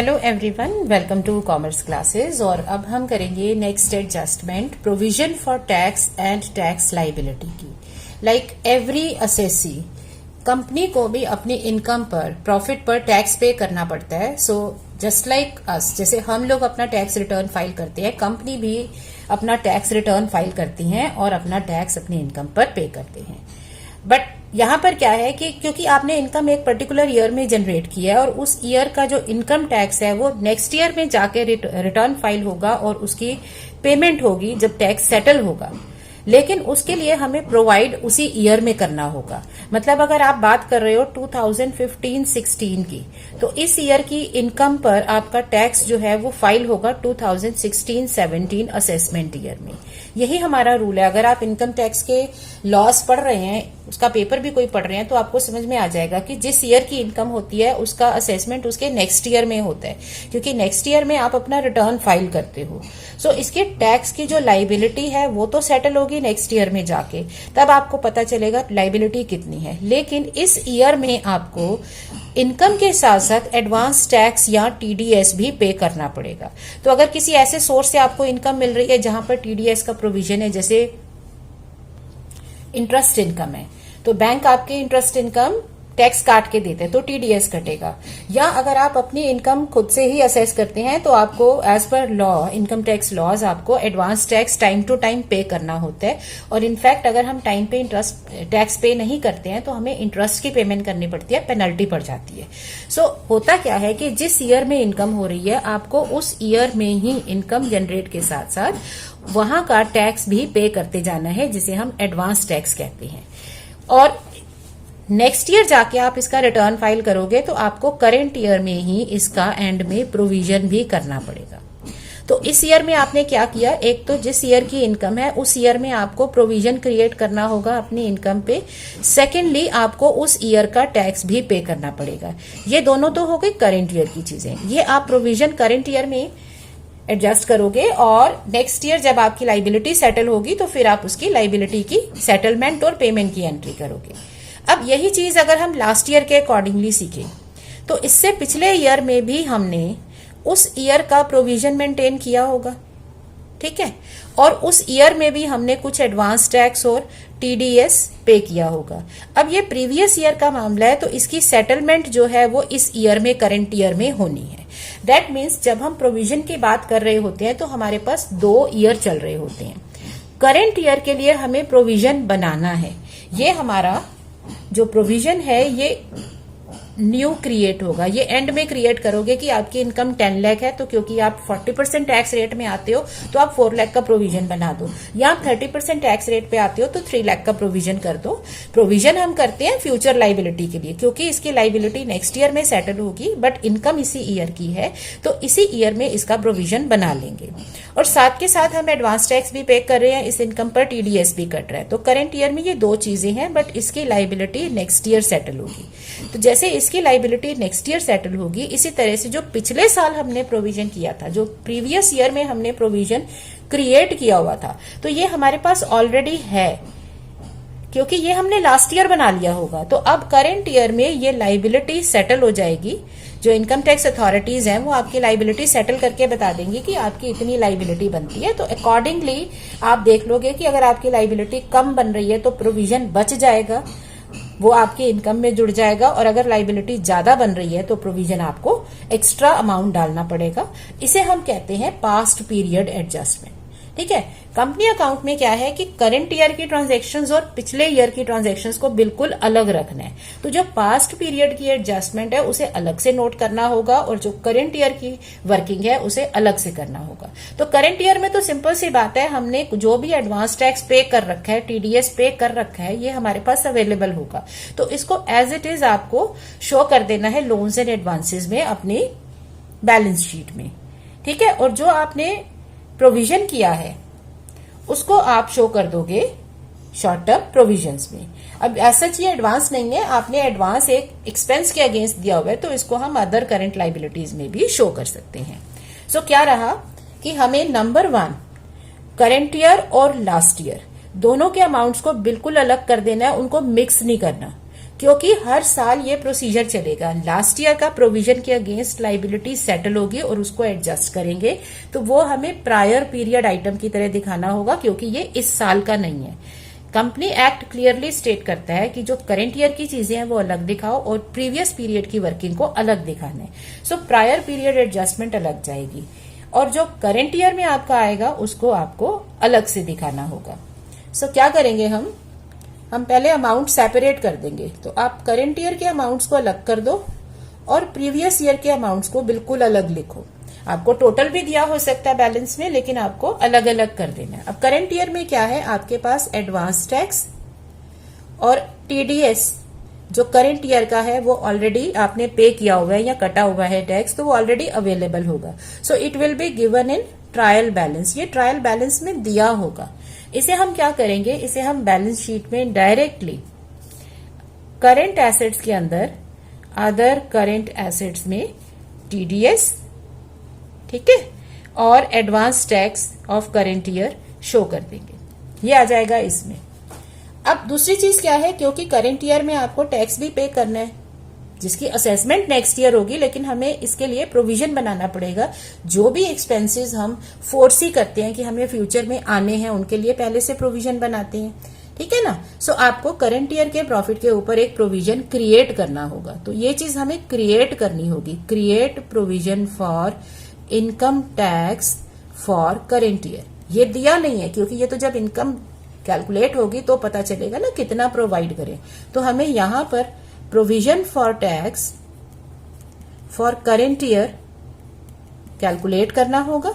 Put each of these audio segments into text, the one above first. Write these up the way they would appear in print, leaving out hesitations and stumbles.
Hello everyone, welcome to commerce classes. और अब हम करेंगे next adjustment provision for tax and tax liability की। लाइक एवरी असेसी, कंपनी को भी अपनी इनकम पर, प्रॉफिट पर टैक्स पे करना पड़ता है। सो जस्ट लाइक अस, जैसे हम लोग अपना टैक्स रिटर्न फाइल करते हैं, कंपनी भी अपना टैक्स रिटर्न फाइल करती हैं और अपना टैक्स अपनी इनकम पर पे करते हैं। बट यहाँ पर क्या है कि क्योंकि आपने इनकम एक पर्टिकुलर ईयर में जनरेट किया है और उस ईयर का जो इनकम टैक्स है वो नेक्स्ट ईयर में जाके रिटर्न फाइल होगा और उसकी पेमेंट होगी जब टैक्स सेटल होगा, लेकिन उसके लिए हमें प्रोवाइड उसी ईयर में करना होगा। मतलब अगर आप बात कर रहे हो 2015-16 की, तो इस ईयर की इनकम पर आपका टैक्स जो है वो फाइल होगा 2016-17 असेसमेंट ईयर में। यही हमारा रूल है। अगर आप इनकम टैक्स के लॉस पढ़ रहे हैं, उसका पेपर भी कोई पढ़ रहे हैं, तो आपको समझ में आ जाएगा कि जिस ईयर की इनकम होती है उसका असेसमेंट उसके नेक्स्ट ईयर में होता है, क्योंकि नेक्स्ट ईयर में आप अपना रिटर्न फाइल करते हो। सो इसके टैक्स की जो लाइबिलिटी है वो तो सेटल होगी नेक्स्ट ईयर में जाके, तब आपको पता चलेगा लाइबिलिटी कितनी है। लेकिन इस ईयर में आपको इनकम के साथ साथ एडवांस टैक्स या टीडीएस भी पे करना पड़ेगा। तो अगर किसी ऐसे सोर्स से आपको इनकम मिल रही है जहां पर टीडीएस का प्रोविजन है, जैसे इंटरेस्ट इनकम है, तो बैंक आपके इंटरेस्ट इनकम टैक्स काट के देते हैं तो टीडीएस कटेगा। या अगर आप अपनी इनकम खुद से ही असेस करते हैं तो आपको as per law, income tax laws, आपको advance tax time to time pay करना होता है। और इनफैक्ट अगर हम टाइम पे इंटरेस्ट टैक्स पे नहीं करते हैं तो हमें इंटरेस्ट की पेमेंट करनी पड़ती है, पेनल्टी पड़ जाती है। सो होता क्या है कि जिस ईयर में इनकम हो रही है आपको उस ईयर में ही इनकम जनरेट के साथ साथ वहां का टैक्स भी पे करते जाना है, जिसे हम एडवांस टैक्स कहते हैं। और नेक्स्ट ईयर जाके आप इसका रिटर्न फाइल करोगे तो आपको करेंट ईयर में ही इसका एंड में प्रोविजन भी करना पड़ेगा। तो इस ईयर में आपने क्या किया, एक तो जिस ईयर की इनकम है उस ईयर में आपको प्रोविजन क्रिएट करना होगा अपनी इनकम पे। सेकेंडली आपको उस ईयर का टैक्स भी पे करना पड़ेगा। ये दोनों तो हो गई करेंट ईयर की चीजें। ये आप प्रोविजन करेंट ईयर में एडजस्ट करोगे और नेक्स्ट ईयर जब आपकी लाइबिलिटी सेटल होगी तो फिर आप उसकी लाइबिलिटी की सेटलमेंट और पेमेंट की एंट्री करोगे। अब यही चीज अगर हम लास्ट ईयर के अकॉर्डिंगली सीखें तो इससे पिछले ईयर में भी हमने उस ईयर का प्रोविजन मेंटेन किया होगा, ठीक है, और उस ईयर में भी हमने कुछ एडवांस टैक्स और टीडीएस पे किया होगा। अब ये प्रीवियस ईयर का मामला है तो इसकी सेटलमेंट जो है वो इस ईयर में, करंट ईयर में होनी है। दैट मीन्स जब हम प्रोविजन की बात कर रहे होते हैं तो हमारे पास 2 ईयर चल रहे होते हैं। करंट ईयर के लिए हमें प्रोविजन बनाना है। ये हमारा जो प्रोविजन है ये न्यू क्रिएट होगा। ये एंड में क्रिएट करोगे कि आपकी इनकम 10 लाख है तो क्योंकि आप 40% टैक्स रेट में आते हो तो आप 4 लाख का प्रोविजन बना दो, या आप 30% टैक्स रेट पे आते हो तो 3 लाख का प्रोविजन कर दो। प्रोविजन हम करते हैं फ्यूचर लाइबिलिटी के लिए, क्योंकि इसकी लाइबिलिटी नेक्स्ट ईयर में सेटल होगी, बट इनकम इसी ईयर की है तो इसी ईयर में इसका प्रोविजन बना लेंगे। और साथ के साथ हम एडवांस टैक्स भी पे कर रहे हैं, इस इनकम पर टीडीएस भी कट रहा है। तो करंट ईयर में ये 2 चीजें हैं, बट इसकी लाइबिलिटी नेक्स्ट ईयर सेटल होगी। तो जैसे इसकी लाइबिलिटी नेक्स्ट ईयर सेटल होगी, इसी तरह से जो पिछले साल हमने प्रोविजन किया था, जो प्रीवियस ईयर में हमने प्रोविजन क्रिएट किया हुआ था, तो ये हमारे पास ऑलरेडी है क्योंकि ये हमने लास्ट ईयर बना लिया होगा। तो अब करंट ईयर में ये लाइबिलिटी सेटल हो जाएगी। जो इनकम टैक्स अथॉरिटीज हैं वो आपकी लाइबिलिटी सेटल करके बता देंगी कि आपकी इतनी लाइबिलिटी बनती है। तो अकॉर्डिंगली आप देख लोगे कि अगर आपकी लाइबिलिटी कम बन रही है तो प्रोविजन बच जाएगा, वो आपकी इनकम में जुड़ जाएगा, और अगर लाइबिलिटी ज्यादा बन रही है तो प्रोविजन आपको एक्स्ट्रा अमाउंट डालना पड़ेगा। इसे हम कहते हैं पास्ट पीरियड एडजस्टमेंट, ठीक है। कंपनी अकाउंट में क्या है कि करंट ईयर की ट्रांजैक्शंस और पिछले ईयर की ट्रांजैक्शंस को बिल्कुल अलग रखना है। तो जो पास्ट पीरियड की एडजस्टमेंट है उसे अलग से नोट करना होगा और जो करंट ईयर की वर्किंग है उसे अलग से करना होगा। तो करंट ईयर में तो सिंपल सी बात है, हमने जो भी एडवांस टैक्स पे कर रखा है, टीडीएस पे कर रखा है, ये हमारे पास अवेलेबल होगा। तो इसको एज इट इज आपको शो कर देना है लोन्स एंड एडवांसेस में अपनी बैलेंस शीट में, ठीक है। और जो आपने प्रोविजन किया है उसको आप शो कर दोगे शॉर्ट टर्म प्रोविजंस में। अब ऐसा ये एडवांस नहीं है, आपने एडवांस एक एक्सपेंस के अगेंस्ट दिया हुआ है तो इसको हम अदर करंट लाइबिलिटीज में भी शो कर सकते हैं। सो क्या रहा कि हमें नंबर 1 करंट ईयर और लास्ट ईयर दोनों के अमाउंट्स को बिल्कुल अलग कर देना है, उनको मिक्स नहीं करना। क्योंकि हर साल ये प्रोसीजर चलेगा। लास्ट ईयर का प्रोविजन के अगेंस्ट लाइबिलिटी सेटल होगी और उसको एडजस्ट करेंगे, तो वो हमें प्रायर पीरियड आइटम की तरह दिखाना होगा, क्योंकि ये इस साल का नहीं है। कंपनी एक्ट क्लियरली स्टेट करता है कि जो करंट ईयर की चीजें हैं वो अलग दिखाओ और प्रीवियस पीरियड की वर्किंग को अलग दिखाना है। सो प्रायर पीरियड एडजस्टमेंट अलग जाएगी और जो करंट ईयर में आपका आएगा उसको आपको अलग से दिखाना होगा। सो क्या करेंगे हम पहले अमाउंट सेपरेट कर देंगे। तो आप करंट ईयर के अमाउंट्स को अलग कर दो और प्रीवियस ईयर के अमाउंट्स को बिल्कुल अलग लिखो। आपको टोटल भी दिया हो सकता है बैलेंस में, लेकिन आपको अलग अलग कर देना है। अब करंट ईयर में क्या है, आपके पास एडवांस टैक्स और टीडीएस जो करंट ईयर का है वो ऑलरेडी आपने पे किया हुआ है या कटा हुआ है टैक्स, तो वो ऑलरेडी अवेलेबल होगा। So it will be given in trial balance. ये ट्रायल बैलेंस में दिया होगा। इसे हम क्या करेंगे, इसे हम बैलेंस शीट में डायरेक्टली करंट एसेट्स के अंदर अदर करंट एसेट्स में टीडीएस, ठीक है, और advance tax of current year show कर देंगे। ये आ जाएगा इसमें। अब दूसरी चीज क्या है, क्योंकि करंट ईयर में आपको टैक्स भी पे करना है जिसकी असेसमेंट नेक्स्ट ईयर होगी, लेकिन हमें इसके लिए प्रोविजन बनाना पड़ेगा। जो भी एक्सपेंसेस हम फोर्सी करते हैं कि हमें फ्यूचर में आने हैं, उनके लिए पहले से प्रोविजन बनाते हैं, ठीक है ना। सो आपको करंट ईयर के प्रॉफिट के ऊपर एक प्रोविजन क्रिएट करना होगा। तो ये चीज हमें क्रिएट करनी होगी, create provision for income tax for current year. ये दिया नहीं है, क्योंकि ये तो जब इनकम कैलकुलेट होगी तो पता चलेगा ना कितना प्रोवाइड करें। तो हमें यहां पर provision for tax for current year calculate करना होगा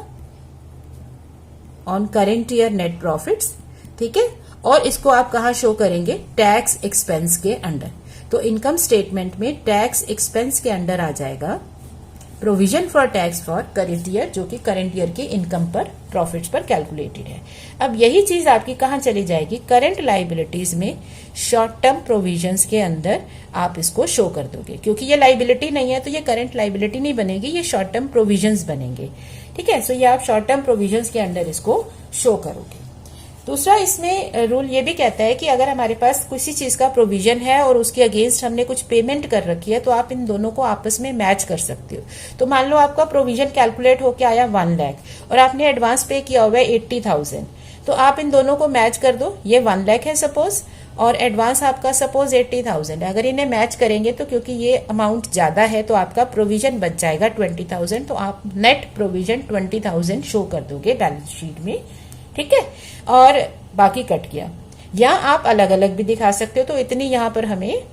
on current year net profits, ठीक है। और इसको आप कहां शो करेंगे, टैक्स एक्सपेंस के अंडर। तो इनकम स्टेटमेंट में टैक्स एक्सपेंस के अंडर आ जाएगा provision for tax for current year, जो कि करंट ईयर की इनकम पर प्रॉफिट्स पर कैलकुलेटेड है। अब यही चीज आपकी कहां चली जाएगी, करंट लाइबिलिटीज में शॉर्ट टर्म प्रोविजंस के अंदर आप इसको शो कर दोगे। क्योंकि ये लाइबिलिटी नहीं है तो ये करंट लाइबिलिटी नहीं बनेगी, ये शॉर्ट टर्म प्रोविजंस बनेंगे, ठीक है। सो ये आप शॉर्ट टर्म प्रोविजंस के अंदर इसको शो करोगे। दूसरा इसमें रूल ये भी कहता है कि अगर हमारे पास किसी चीज का प्रोविजन है और उसके अगेंस्ट हमने कुछ पेमेंट कर रखी है, तो आप इन दोनों को आपस में मैच कर सकते हो। तो मान लो आपका प्रोविजन कैलकुलेट होके आया 1 लाख और आपने एडवांस पे किया हुआ है 80,000, तो आप इन दोनों को मैच कर दो। ये 1 लाख है सपोज और एडवांस आपका सपोज 80,000 है। अगर इन्हें मैच करेंगे तो क्योंकि ये अमाउंट ज्यादा है तो आपका प्रोविजन बच जाएगा 20,000, तो आप नेट प्रोविजन 20,000 शो कर दोगे बैलेंस शीट में, ठीक है। और बाकी कट गया, या आप अलग अलग भी दिखा सकते हो। तो इतनी यहां पर हमें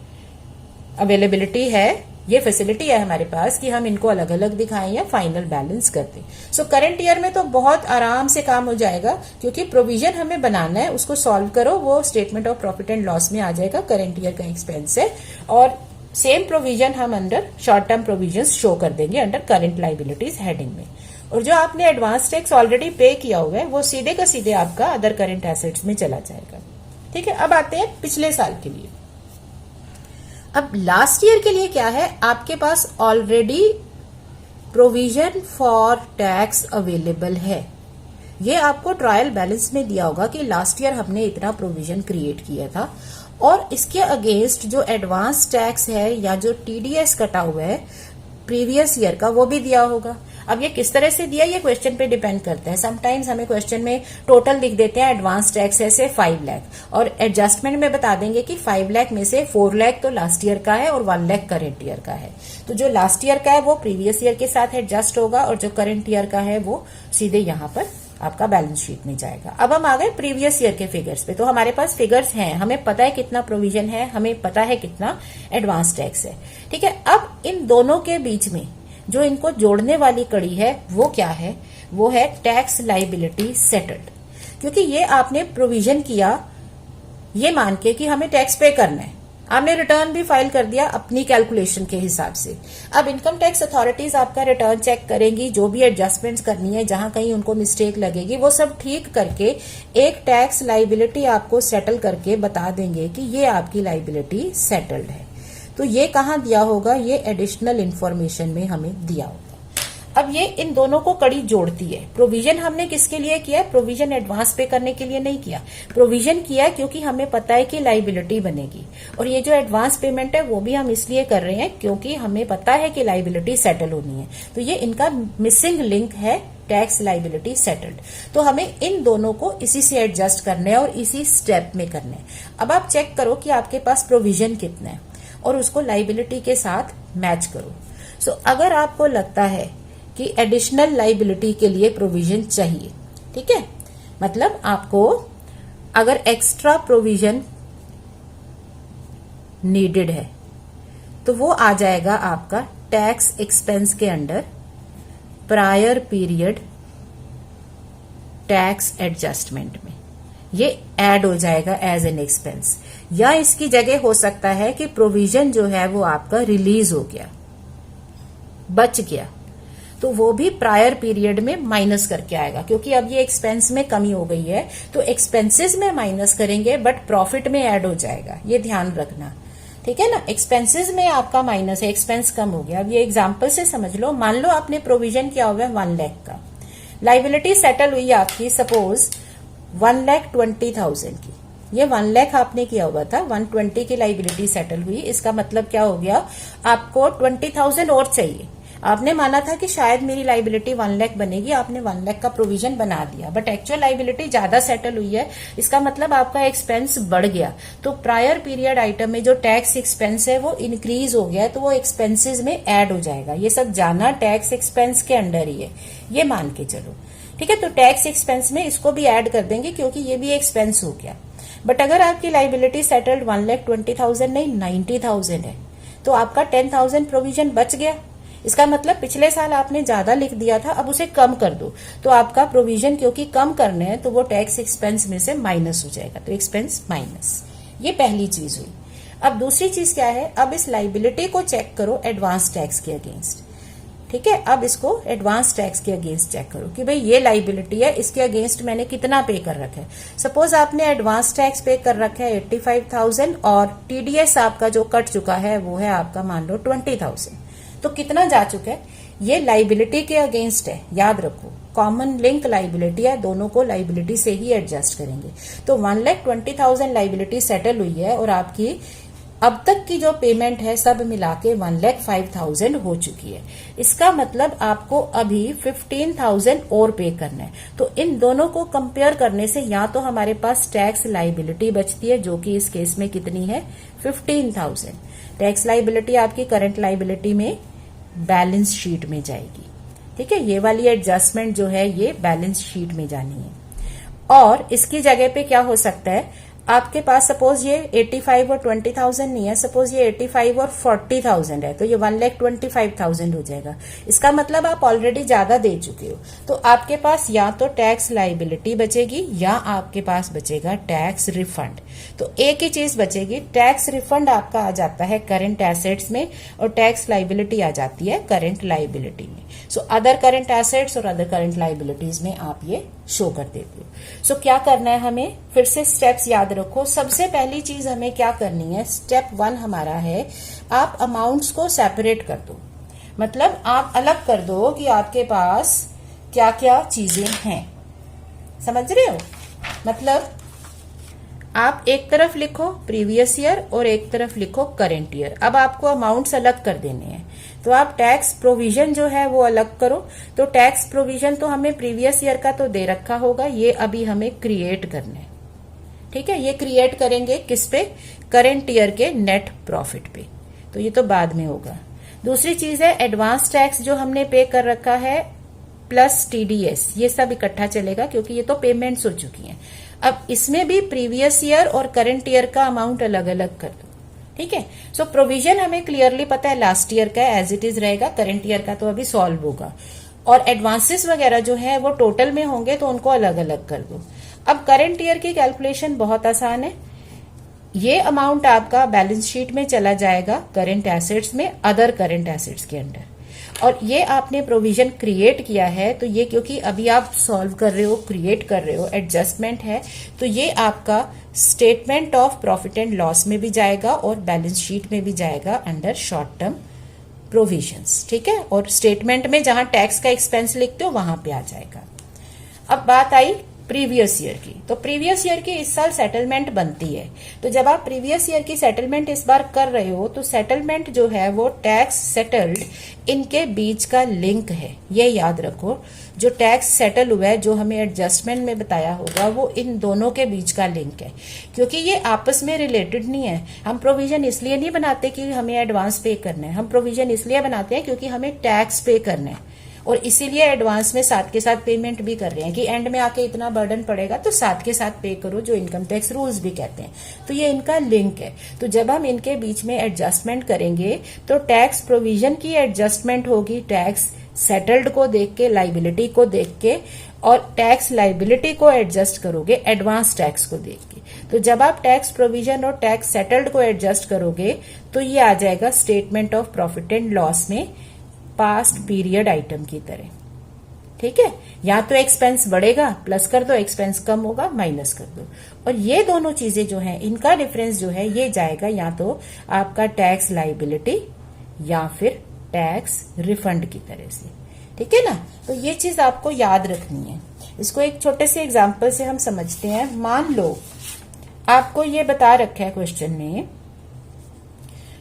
अवेलेबिलिटी है, ये फैसिलिटी है हमारे पास कि हम इनको अलग अलग दिखाएं या फाइनल बैलेंस कर दें। सो करंट ईयर में तो बहुत आराम से काम हो जाएगा, क्योंकि प्रोविजन हमें बनाना है, उसको सॉल्व करो, वो statement of profit and loss में आ जाएगा, करंट ईयर का एक्सपेंस है। और सेम प्रोविजन हम under short term provision show कर देंगे अंडर करंट लाइबिलिटीज हेडिंग में। और जो आपने एडवांस टैक्स ऑलरेडी पे किया हुआ है वो सीधे का सीधे आपका अदर करंट एसेट्स में चला जाएगा, ठीक है। अब आते हैं पिछले साल के लिए। अब लास्ट ईयर के लिए क्या है, आपके पास already provision for tax available है। ये आपको ट्रायल बैलेंस में दिया होगा कि लास्ट ईयर हमने इतना प्रोविजन क्रिएट किया था, और इसके अगेंस्ट जो एडवांस टैक्स है या जो टीडीएस कटा हुआ है प्रीवियस ईयर का, वो भी दिया होगा। अब ये किस तरह से दिया, ये क्वेश्चन पे डिपेंड करता है। समटाइम्स हमें क्वेश्चन में टोटल लिख देते हैं, एडवांस टैक्स है से 5 लाख, और एडजस्टमेंट में बता देंगे कि 5 लाख में से 4 लाख तो लास्ट ईयर का है और 1 लाख करंट ईयर का है। तो जो लास्ट ईयर का है वो प्रीवियस ईयर के साथ एडजस्ट होगा, और जो करंट ईयर का है वो सीधे यहाँ पर आपका बैलेंस शीट में जाएगा। अब हम आ गए प्रीवियस ईयर के फिगर्स पे। तो हमारे पास फिगर्स हैं, हमें पता है कितना प्रोविजन है, हमें पता है कितना एडवांस टैक्स है, ठीक है। अब इन दोनों के बीच में जो इनको जोड़ने वाली कड़ी है वो क्या है, वो है टैक्स लाइबिलिटी सेटल्ड। क्योंकि ये आपने प्रोविजन किया ये मान के कि हमें टैक्स पे करना है, आपने रिटर्न भी फाइल कर दिया अपनी कैलकुलेशन के हिसाब से। अब इनकम टैक्स अथॉरिटीज आपका रिटर्न चेक करेंगी, जो भी एडजस्टमेंट्स करनी है, जहां कहीं उनको मिस्टेक लगेगी वो सब ठीक करके एक टैक्स लाइबिलिटी आपको सेटल करके बता देंगे कि ये आपकी लाइबिलिटी सेटल्ड है। तो ये कहां दिया होगा, ये एडिशनल इंफॉर्मेशन में हमें दिया होगा। अब ये इन दोनों को कड़ी जोड़ती है। प्रोविजन हमने किसके लिए किया है? प्रोविजन एडवांस पे करने के लिए नहीं किया, प्रोविजन किया क्योंकि हमें पता है कि लाइबिलिटी बनेगी। और ये जो एडवांस पेमेंट है वो भी हम इसलिए कर रहे हैं क्योंकि हमें पता है कि लाइबिलिटी सेटल होनी है। तो ये इनका मिसिंग लिंक है, टैक्स लाइबिलिटी सेटल्ड। तो हमें इन दोनों को इसी से एडजस्ट करना है और इसी स्टेप में करना है। अब आप चेक करो कि आपके पास प्रोविजन कितना है और उसको लाइबिलिटी के साथ मैच करो। सो अगर आपको लगता है कि एडिशनल लाइबिलिटी के लिए प्रोविजन चाहिए, ठीक है, मतलब आपको अगर एक्स्ट्रा प्रोविजन नीडेड है तो वो आ जाएगा आपका टैक्स एक्सपेंस के under prior period tax adjustment में। ये ऐड हो जाएगा एज एन एक्सपेंस, या इसकी जगह हो सकता है कि प्रोविजन जो है वो आपका रिलीज हो गया, बच गया, तो वो भी प्रायर पीरियड में माइनस करके आएगा। क्योंकि अब ये एक्सपेंस में कमी हो गई है तो एक्सपेंसेस में माइनस करेंगे बट प्रॉफिट में ऐड हो जाएगा, ये ध्यान रखना, ठीक है ना। एक्सपेंसेस में आपका माइनस है, एक्सपेंस कम हो गया। अब ये एग्जांपल से समझ लो, मान लो आपने प्रोविजन किया हुआ है 1 लाख का, लाइबिलिटी सेटल हुई आपकी सपोज 1,20,000 की, ये 1 लाख आपने किया हुआ था, 120 की लाइबिलिटी सेटल हुई। इसका मतलब क्या हो गया, आपको 20,000 और चाहिए। आपने माना था कि शायद मेरी लाइबिलिटी 1 लाख बनेगी, आपने 1 लाख का प्रोविजन बना दिया, बट एक्चुअल लाइबिलिटी ज्यादा सेटल हुई है। इसका मतलब आपका एक्सपेंस बढ़ गया, तो प्रायर पीरियड आइटम में जो टैक्स एक्सपेंस है वो इंक्रीज हो गया, तो वो एक्सपेंसेस में ऐड हो जाएगा। ये सब जाना टैक्स एक्सपेंस के अंडर ही है, ये मान के चलो, ठीक है। तो टैक्स एक्सपेंस में इसको भी ऐड कर देंगे क्योंकि ये भी एक्सपेंस हो गया। बट अगर आपकी लाइबिलिटी सेटल्ड 1,20,000 नहीं 90,000 है तो आपका 10,000 प्रोविजन बच गया। इसका मतलब पिछले साल आपने ज्यादा लिख दिया था, अब उसे कम कर दो, तो आपका प्रोविजन क्योंकि कम करने हैं तो वो टैक्स एक्सपेंस में से माइनस हो जाएगा, तो एक्सपेंस माइनस। ये पहली चीज हुई। अब दूसरी चीज क्या है, अब इस लाइबिलिटी को चेक करो एडवांस टैक्स के अगेंस्ट, ठीक है। अब इसको एडवांस टैक्स के अगेंस्ट चेक करो कि भाई ये लाइबिलिटी है, इसके अगेंस्ट मैंने कितना पे कर रखा है। सपोज आपने एडवांस टैक्स पे कर रखा है 85,000 और टीडीएस आपका जो कट चुका है वो है आपका मान लो 20,000, तो कितना जा चुका है, ये लाइबिलिटी के अगेंस्ट है, याद रखो कॉमन लिंक लाइबिलिटी है, दोनों को लाइबिलिटी से ही एडजस्ट करेंगे। तो 1,20,000 लाइबिलिटी सेटल हुई है और आपकी अब तक की जो पेमेंट है सब मिला के 1,05,000 हो चुकी है। इसका मतलब आपको अभी 15,000 और पे करना है। तो इन दोनों को कंपेयर करने से या तो हमारे पास टैक्स लाइबिलिटी बचती है जो कि इस केस में कितनी है 15,000। टैक्स लाइबिलिटी आपकी करंट लाइबिलिटी में बैलेंस शीट में जाएगी, ठीक है। ये वाली एडजस्टमेंट जो है ये बैलेंस शीट में जानी है। और इसकी जगह पे क्या हो सकता है, आपके पास सपोज ये 85 और 20,000 नहीं है, सपोज ये 85 और 40,000 है, तो ये 1,25,000 हो जाएगा। इसका मतलब आप ऑलरेडी ज्यादा दे चुके हो, तो आपके पास या तो टैक्स लाइबिलिटी बचेगी या आपके पास बचेगा टैक्स रिफंड। तो एक ही चीज बचेगी, टैक्स रिफंड आपका आ जाता है करंट एसेट्स में और टैक्स लाइबिलिटी आ जाती है करंट लाइबिलिटी में। सो अदर करंट एसेट्स और अदर करंट लाइबिलिटीज में आप ये शो कर देते हो। सो क्या करना है हमें, फिर से स्टेप्स याद रखो। सबसे पहली चीज हमें क्या करनी है, स्टेप 1 हमारा है आप अमाउंट्स को सेपरेट कर दो, मतलब आप अलग कर दो कि आपके पास क्या क्या चीजें हैं, समझ रहे हो। मतलब आप एक तरफ लिखो प्रीवियस ईयर और एक तरफ लिखो करंट ईयर। अब आपको अमाउंट्स अलग कर देने हैं, तो आप टैक्स प्रोविजन जो है वो अलग करो। तो टैक्स प्रोविजन तो हमें प्रीवियस ईयर का तो दे रखा होगा, ये अभी हमें क्रिएट करना है, ठीक है। ये क्रिएट करेंगे किस पे, करंट ईयर के नेट प्रॉफिट पे, तो ये तो बाद में होगा। दूसरी चीज है एडवांस टैक्स जो हमने पे कर रखा है प्लस टीडीएस, ये सब इकट्ठा चलेगा क्योंकि ये तो पेमेंट्स हो चुकी हैं। अब इसमें भी प्रीवियस ईयर और करंट ईयर का अमाउंट अलग अलग कर दो, ठीक है। सो प्रोविजन हमें क्लियरली पता है लास्ट ईयर का एज इट इज रहेगा, करंट ईयर का तो अभी सॉल्व होगा। और एडवांसेस वगैरह जो है वो टोटल में होंगे तो उनको अलग अलग कर दो। अब करंट ईयर की कैलकुलेशन बहुत आसान है, ये अमाउंट आपका बैलेंस शीट में चला जाएगा करंट एसेट्स में, अदर करंट एसेट्स के अंडर। और ये आपने प्रोविजन क्रिएट किया है, तो ये क्योंकि अभी आप सॉल्व कर रहे हो, क्रिएट कर रहे हो, एडजस्टमेंट है, तो ये आपका statement of profit and loss में भी जाएगा और बैलेंस शीट में भी जाएगा अंडर शॉर्ट टर्म प्रोविजंस, ठीक है। और स्टेटमेंट में जहां टैक्स का एक्सपेंस लिखते हो वहां पे आ जाएगा। अब बात आई प्रीवियस ईयर की, तो प्रीवियस ईयर की इस साल सेटलमेंट बनती है। तो जब आप प्रीवियस ईयर की सेटलमेंट इस बार कर रहे हो तो सेटलमेंट जो है वो टैक्स सेटल्ड इनके बीच का लिंक है, ये याद रखो। जो टैक्स सेटल हुआ है, जो हमें एडजस्टमेंट में बताया होगा, वो इन दोनों के बीच का लिंक है, क्योंकि ये आपस में रिलेटेड नहीं है। हम प्रोविजन इसलिए नहीं बनाते कि हमें एडवांस पे करना है, हम प्रोविजन इसलिए बनाते हैं क्योंकि हमें टैक्स पे करना है, और इसीलिए एडवांस में साथ के साथ पेमेंट भी कर रहे हैं कि एंड में आके इतना बर्डन पड़ेगा तो साथ के साथ पे करो, जो इनकम टैक्स रूल्स भी कहते हैं। तो ये इनका लिंक है। तो जब हम इनके बीच में एडजस्टमेंट करेंगे तो टैक्स प्रोविजन की एडजस्टमेंट होगी टैक्स सेटल्ड को देख के, लाइबिलिटी को देख के, और टैक्स लाइबिलिटी को एडजस्ट करोगे एडवांस टैक्स को देख के। तो जब आप टैक्स प्रोविजन और टैक्स सेटल्ड को एडजस्ट करोगे तो ये आ जाएगा statement of profit and loss में पास्ट पीरियड आइटम की तरह, ठीक है। या तो एक्सपेंस बढ़ेगा प्लस कर दो, एक्सपेंस कम होगा माइनस कर दो। और ये दोनों चीजें जो हैं इनका डिफरेंस जो है ये जाएगा या तो आपका टैक्स लाइबिलिटी या फिर टैक्स रिफंड की तरह से, ठीक है ना। तो ये चीज आपको याद रखनी है। इसको एक छोटे से एग्जाम्पल से हम समझते हैं। मान लो आपको ये बता रखा है क्वेश्चन में,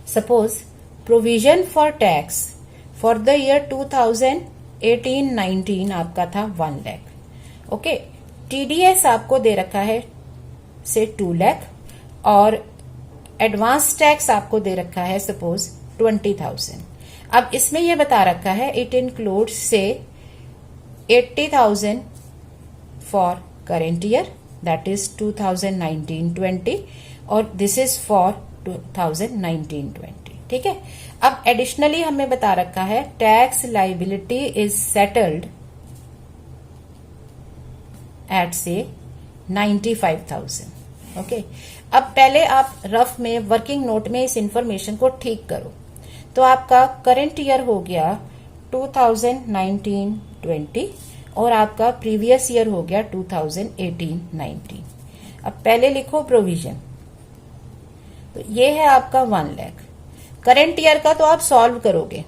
suppose provision for tax for the year 2018-19 आपका था 1 लाख, ओके। टीडीएस आपको दे रखा है से 2 लाख, और एडवांस टैक्स आपको दे रखा है सपोज 20,000। अब इसमें यह बता रखा है इट इंक्लूड्स से 80,000 for current year, that is 2019-20, और दिस इज फॉर 2019-20, ठीक है। अब एडिशनली हमें बता रखा है tax liability is settled at से 95,000, ओके। अब पहले आप रफ में वर्किंग नोट में इस इंफॉर्मेशन को ठीक करो। तो आपका करंट ईयर हो गया 2019-20 और आपका प्रीवियस ईयर हो गया 2018-19। अब पहले लिखो प्रोविजन, तो ये है आपका 1 लाख। करंट ईयर का तो आप सॉल्व करोगे,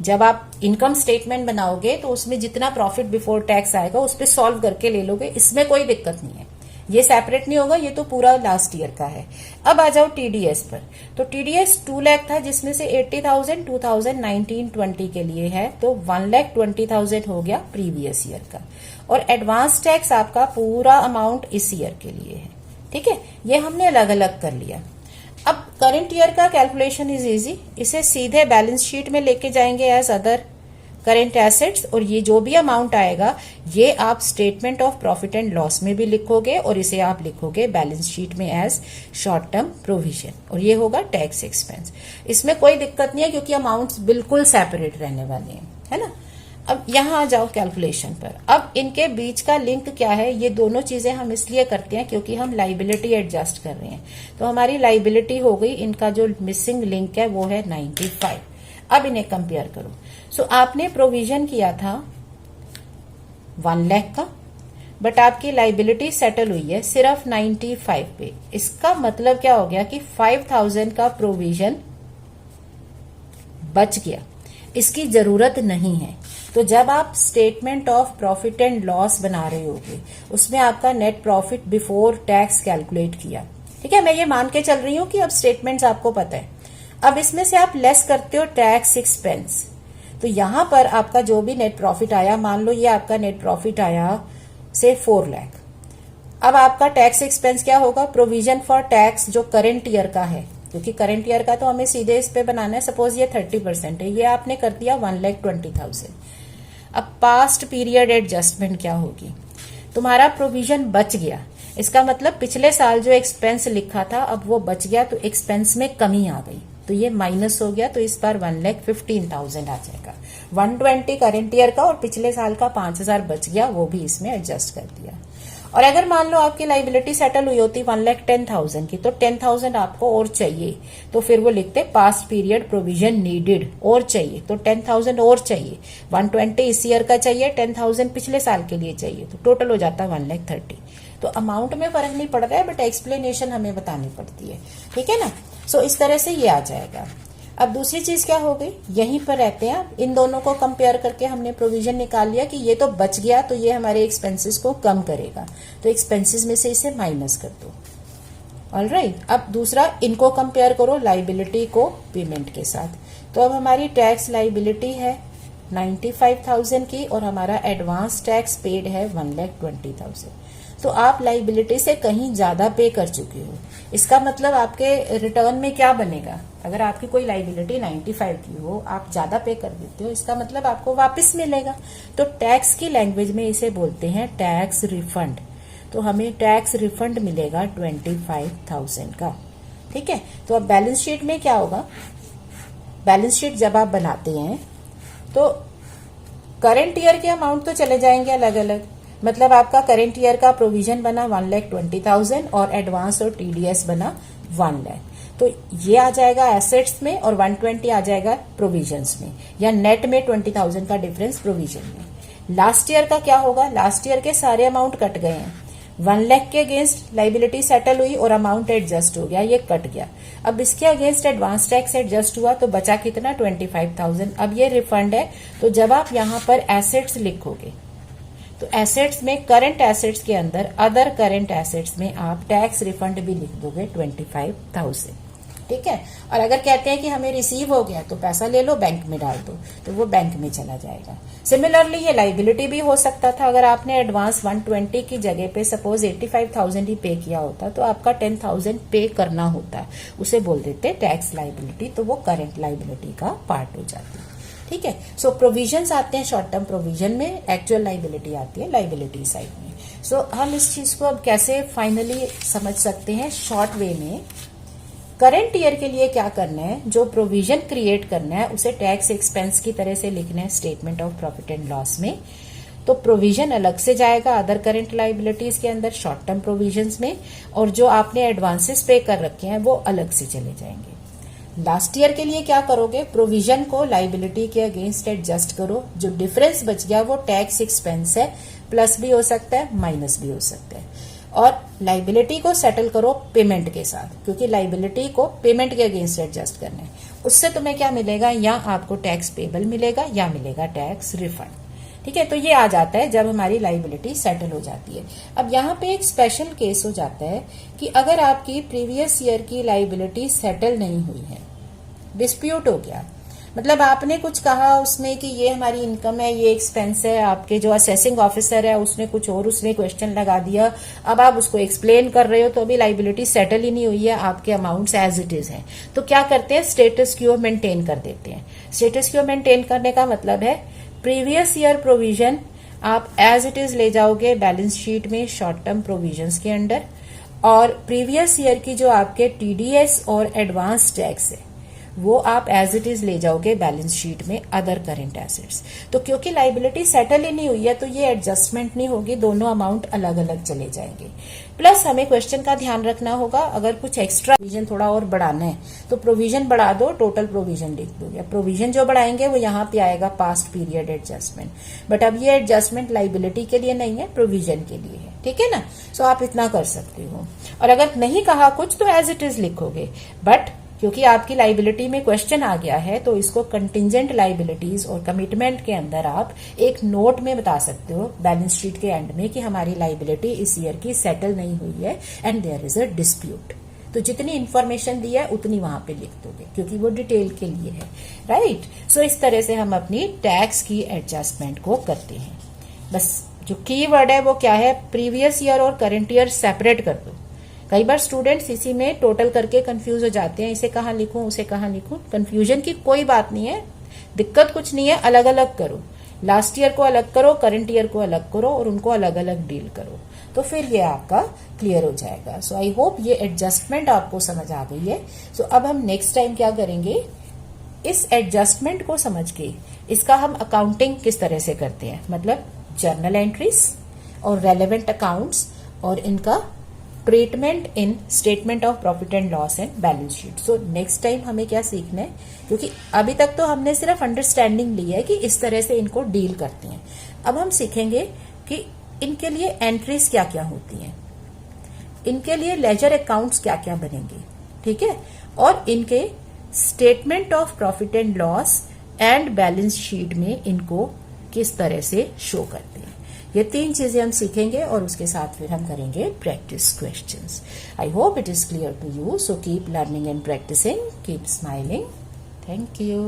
जब आप इनकम स्टेटमेंट बनाओगे तो उसमें जितना प्रॉफिट बिफोर टैक्स आएगा उस पर सॉल्व करके ले लोगे, इसमें कोई दिक्कत नहीं है। ये सेपरेट नहीं होगा, ये तो पूरा लास्ट ईयर का है। अब आ जाओ टीडीएस पर। तो टीडीएस 2 लाख था, जिसमें से 80,000 2019-20 के लिए है, तो 1,20,000 हो गया प्रीवियस ईयर का। और एडवांस टैक्स आपका पूरा अमाउंट इस ईयर के लिए है, ठीक है। ये हमने अलग अलग कर लिया। अब करंट ईयर का कैलकुलेशन इज इजी, इसे सीधे बैलेंस शीट में लेके जाएंगे एज अदर करेंट एसेट्स, और ये जो भी अमाउंट आएगा ये आप statement of profit and loss में भी लिखोगे, और इसे आप लिखोगे बैलेंस शीट में एज शॉर्ट टर्म प्रोविजन, और ये होगा टैक्स एक्सपेंस। इसमें कोई दिक्कत नहीं है क्योंकि अमाउंट्स बिल्कुल सेपरेट रहने वाले हैं, है ना। अब यहां आ जाओ कैलकुलेशन पर। अब इनके बीच का लिंक क्या है, ये दोनों चीजें हम इसलिए करते हैं क्योंकि हम लाइबिलिटी एडजस्ट कर रहे हैं। तो हमारी लाइबिलिटी हो गई, इनका जो मिसिंग लिंक है वो है 95। अब इन्हें कंपेयर करो। सो आपने प्रोविजन किया था 1 लाख का, बट आपकी लाइबिलिटी सेटल हुई है सिर्फ 95 पे। इसका मतलब क्या हो गया कि 5,000 का प्रोविजन बच गया, इसकी जरूरत नहीं है। तो जब आप statement of profit and loss बना रहे होगे उसमें आपका net profit before tax calculate किया, ठीक है। मैं ये मान के चल रही हूं कि अब स्टेटमेंट्स आपको पता है। अब इसमें से आप लेस करते हो टैक्स एक्सपेंस, तो यहां पर आपका जो भी नेट प्रॉफिट आया, मान लो ये आपका नेट प्रॉफिट आया से 4 लाख। अब आपका टैक्स एक्सपेंस क्या होगा, प्रोविजन फॉर टैक्स जो करंट ईयर का है, क्योंकि करंट ईयर का तो हमें सीधे इस पे बनाना है। सपोज ये 30% है, ये आपने कर दिया 1,20,000। अब पास्ट पीरियड एडजस्टमेंट क्या होगी, तुम्हारा प्रोविजन बच गया, इसका मतलब पिछले साल जो एक्सपेंस लिखा था अब वो बच गया, तो एक्सपेंस में कमी आ गई, तो ये माइनस हो गया। तो इस बार 1,15,000 आ जाएगा। 120 करंट ईयर का और पिछले साल का 5,000 बच गया, वो भी इसमें एडजस्ट कर दिया। और अगर मान लो आपकी लाइबिलिटी सेटल हुई होती 1,10,000 की, तो 10,000 आपको और चाहिए, तो फिर वो लिखते पास्ट पीरियड प्रोविजन नीडेड, और चाहिए तो 10,000 और चाहिए। 120 इस ईयर का चाहिए, 10,000 पिछले साल के लिए चाहिए, तो टोटल हो जाता 1,30,000। तो अमाउंट में फर्क नहीं पड़ रहा है, बट एक्सप्लेनेशन हमें बतानी पड़ती है, ठीक है ना। सो इस तरह से ये आ जाएगा। अब दूसरी चीज क्या हो गई, यहीं पर रहते हैं आप, इन दोनों को कंपेयर करके हमने प्रोविजन निकाल लिया कि ये तो बच गया, तो ये हमारे एक्सपेंसेस को कम करेगा, तो एक्सपेंसेस में से इसे माइनस कर दो। ऑलराइट, अब दूसरा इनको कंपेयर करो लाइबिलिटी को पेमेंट के साथ। तो अब हमारी टैक्स लाइबिलिटी है 95,000 की और हमारा एडवांस टैक्स पेड है 1,20,000। तो आप लाइबिलिटी से कहीं ज्यादा पे कर चुके हो। इसका मतलब आपके रिटर्न में क्या बनेगा, अगर आपकी कोई लाइबिलिटी 95 की हो, आप ज्यादा पे कर देते हो, इसका मतलब आपको वापस मिलेगा। तो टैक्स की लैंग्वेज में इसे बोलते हैं टैक्स रिफंड। तो हमें टैक्स रिफंड मिलेगा 25,000 का। ठीक है, तो अब बैलेंस शीट में क्या होगा, बैलेंस शीट जब आप बनाते हैं तो करंट ईयर के अमाउंट तो चले जाएंगे अलग अलग, मतलब आपका करंट ईयर का प्रोविजन बना 1,20,000 और एडवांस और टीडीएस बना 1 लाख। तो ये आ जाएगा एसेट्स में और 120 आ जाएगा प्रोविजंस में, या नेट में 20,000 का डिफरेंस प्रोविजन में। लास्ट ईयर का क्या होगा, लास्ट ईयर के सारे अमाउंट कट गए हैं, 1 लाख के अगेंस्ट लाइबिलिटी सेटल हुई और अमाउंट एडजस्ट हो गया, ये कट गया। अब इसके अगेंस्ट एडवांस टैक्स एडजस्ट हुआ तो बचा कितना 25,000। अब ये रिफंड है, तो जब आप यहाँ पर एसेट्स लिखोगे तो एसेट्स में करंट एसेट्स के अंदर अदर करंट एसेट्स में आप टैक्स रिफंड भी लिख दोगे 25,000। ठीक है, और अगर कहते हैं कि हमें रिसीव हो गया तो पैसा ले लो बैंक में डाल दो, तो वो बैंक में चला जाएगा। सिमिलरली ये लाइबिलिटी भी हो सकता था, अगर आपने एडवांस 120 की जगह पे सपोज 85,000 ही पे किया होता तो आपका 10,000 पे करना होता, उसे बोल देते टैक्स लाइबिलिटी, तो वो करंट लाइबिलिटी का पार्ट हो जाती है। ठीक है, सो प्रोविजंस आते हैं शॉर्ट टर्म प्रोविजन में, एक्चुअल लाइबिलिटी आती है लाइबिलिटी साइड में। सो हम इस चीज को अब कैसे फाइनली समझ सकते हैं शॉर्ट वे में। करंट ईयर के लिए क्या करना है, जो प्रोविजन क्रिएट करना है उसे टैक्स एक्सपेंस की तरह से लिखना है statement of profit and loss में। तो प्रोविजन अलग से जाएगा अदर करंट लाइबिलिटीज के अंदर शॉर्ट टर्म प्रोविजंस में, और जो आपने एडवांसेस पे कर रखे हैं वो अलग से चले जाएंगे। लास्ट ईयर के लिए क्या करोगे, प्रोविजन को लाइबिलिटी के अगेंस्ट एडजस्ट करो, जो डिफरेंस बच गया वो टैक्स एक्सपेंस है, प्लस भी हो सकता है माइनस भी हो सकता है, और लाइबिलिटी को सेटल करो पेमेंट के साथ, क्योंकि लाइबिलिटी को पेमेंट के अगेंस्ट एडजस्ट करना है। उससे तुम्हें क्या मिलेगा, या आपको टैक्स पेबल मिलेगा या मिलेगा टैक्स रिफंड। ठीक है, तो ये आ जाता है जब हमारी लाइबिलिटी सेटल हो जाती है। अब यहाँ पे एक स्पेशल केस हो जाता है कि अगर आपकी प्रीवियस ईयर की लाइबिलिटी सेटल नहीं हुई है, डिस्प्यूट हो गया, मतलब आपने कुछ कहा उसमें कि ये हमारी इनकम है, ये एक्सपेंस है, आपके जो असेसिंग ऑफिसर है उसने कुछ और उसने क्वेश्चन लगा दिया, अब आप उसको एक्सप्लेन कर रहे हो तो अभी लाइबिलिटी सेटल ही नहीं हुई है, आपके अमाउंट्स एज इट इज हैं, तो क्या करते हैं, स्टेटस क्यू मेंटेन कर देते हैं। स्टेटस क्यू मेंटेन करने का मतलब है प्रीवियस ईयर प्रोविजन आप एज इट इज ले जाओगे बैलेंस शीट में शॉर्ट टर्म प्रोविजंस के अंडर, और प्रीवियस ईयर की जो आपके टीडीएस और एडवांस टैक्स है वो आप एज इट इज ले जाओगे बैलेंस शीट में अदर करंट एसेट्स। तो क्योंकि लाइबिलिटी सेटल ही नहीं हुई है तो ये एडजस्टमेंट नहीं होगी, दोनों अमाउंट अलग अलग चले जाएंगे। प्लस हमें क्वेश्चन का ध्यान रखना होगा, अगर कुछ एक्स्ट्रा प्रोविजन थोड़ा और बढ़ाना है तो प्रोविजन बढ़ा दो, टोटल प्रोविजन लिख दो, या प्रोविजन जो बढ़ाएंगे वो यहाँ पे आएगा पास्ट पीरियड एडजस्टमेंट, बट अब ये एडजस्टमेंट लाइबिलिटी के लिए नहीं है, प्रोविजन के लिए है। ठीक है ना, सो आप इतना कर सकते हो। और अगर नहीं कहा कुछ तो एज इट इज लिखोगे, बट क्योंकि आपकी लाइबिलिटी में क्वेश्चन आ गया है तो इसको कंटिजेंट लाइबिलिटीज और कमिटमेंट के अंदर आप एक नोट में बता सकते हो बैलेंस शीट के एंड में कि हमारी लाइबिलिटी इस ईयर की सेटल नहीं हुई है and there is a dispute. तो जितनी इंफॉर्मेशन दी है उतनी वहां पे लिख दोगे क्योंकि वो डिटेल के लिए है, राइट। सो इस तरह से हम अपनी टैक्स की एडजस्टमेंट को करते हैं। बस जो की वर्ड है वो क्या है, प्रीवियस ईयर और करंट ईयर सेपरेट कर दो। कई बार स्टूडेंट्स इसी में टोटल करके कंफ्यूज हो जाते हैं, इसे कहाँ लिखूं उसे कहाँ लिखूं। कंफ्यूजन की कोई बात नहीं है, दिक्कत कुछ नहीं है, अलग अलग करो। लास्ट ईयर को अलग करो, करंट ईयर को अलग करो और उनको अलग अलग डील करो, तो फिर ये आपका क्लियर हो जाएगा। सो आई होप ये एडजस्टमेंट आपको समझ आ गई है। सो अब हम नेक्स्ट टाइम क्या करेंगे, इस एडजस्टमेंट को समझ के इसका हम अकाउंटिंग किस तरह से करते हैं, मतलब जर्नल एंट्रीज और रेलेवेंट अकाउंट्स और इनका treatment in statement of profit and loss and balance sheet. So next time हमें क्या सीखना है, क्योंकि अभी तक तो हमने सिर्फ अंडरस्टैंडिंग ली है कि इस तरह से इनको डील करते हैं। अब हम सीखेंगे कि इनके लिए एंट्रीज क्या क्या होती हैं, इनके लिए लेजर अकाउंट्स क्या क्या बनेंगे, ठीक है, और इनके statement of profit and loss and balance sheet में इनको किस तरह से शो करते हैं। ये 3 चीजें हम सीखेंगे और उसके साथ फिर हम करेंगे practice questions. I hope it is clear to you, so keep learning and practicing, keep smiling. Thank you.